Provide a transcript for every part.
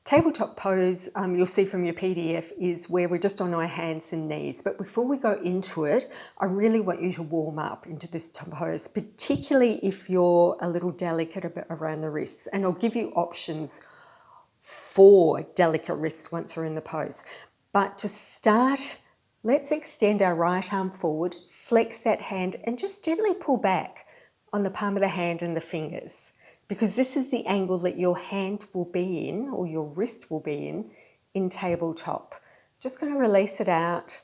Tabletop pose, you'll see from your PDF, is where we're just on our hands and knees. But before we go into it, I really want you to warm up into this pose, particularly if you're a little delicate a bit around the wrists. And I'll give you options for delicate wrists once we're in the pose. But to start, let's extend our right arm forward, flex that hand, and just gently pull back on the palm of the hand and the fingers, because this is the angle that your hand will be in, or your wrist will be in tabletop. Just going to release it out,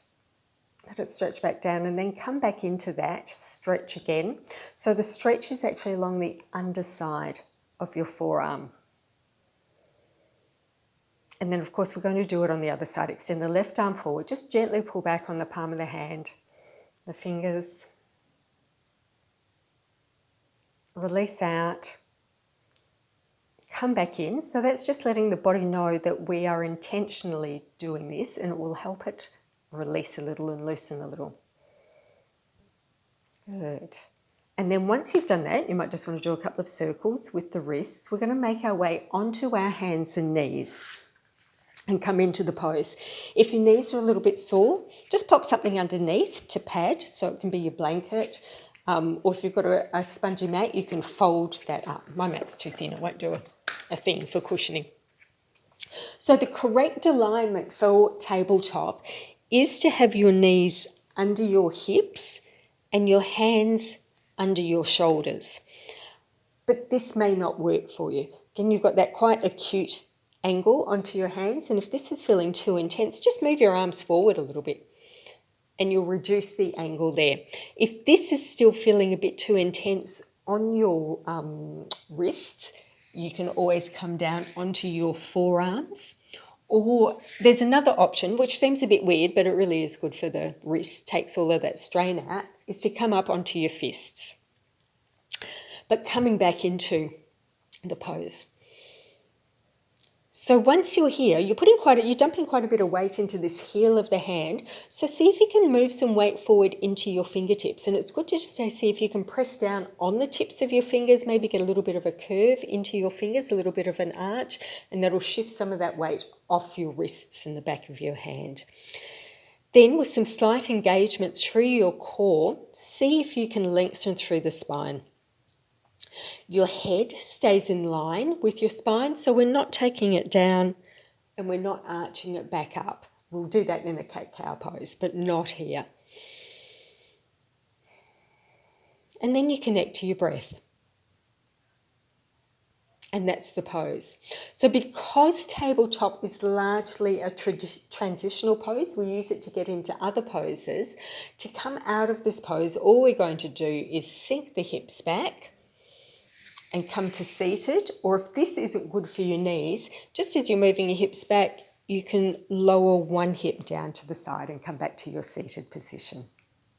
let it stretch back down, and then come back into that stretch again. So the stretch is actually along the underside of your forearm. And then of course we're going to do it on the other side. Extend the left arm forward, just gently pull back on the palm of the hand, the fingers. Release out. Come back in. So that's just letting the body know that we are intentionally doing this, and it will help it release a little and loosen a little. Good. And then once you've done that, you might just want to do a couple of circles with the wrists. We're going to make our way onto our hands and knees and come into the pose. If your knees are a little bit sore, just pop something underneath to pad, so it can be your blanket. Or if you've got a spongy mat, you can fold that up. My mat's too thin, it won't do a thing for cushioning. So the correct alignment for tabletop is to have your knees under your hips and your hands under your shoulders. But this may not work for you. Again, you've got that quite acute angle onto your hands, and if this is feeling too intense, just move your arms forward a little bit, and you'll reduce the angle there. If this is still feeling a bit too intense on your wrists, you can always come down onto your forearms. Or there's another option, which seems a bit weird, but it really is good for the wrist, takes all of that strain out, is to come up onto your fists. But coming back into the pose. So once you're here, you're dumping quite a bit of weight into this heel of the hand. So see if you can move some weight forward into your fingertips. And it's good to just see if you can press down on the tips of your fingers, maybe get a little bit of a curve into your fingers, a little bit of an arch, and that'll shift some of that weight off your wrists and the back of your hand. Then with some slight engagement through your core, see if you can lengthen through the spine. Your head stays in line with your spine, so we're not taking it down and we're not arching it back up. We'll do that in a cat-cow pose, but not here. And then you connect to your breath. And that's the pose. So because tabletop is largely a transitional pose, we use it to get into other poses. To come out of this pose, all we're going to do is sink the hips back and come to seated, or if this isn't good for your knees, just as you're moving your hips back, you can lower one hip down to the side and come back to your seated position.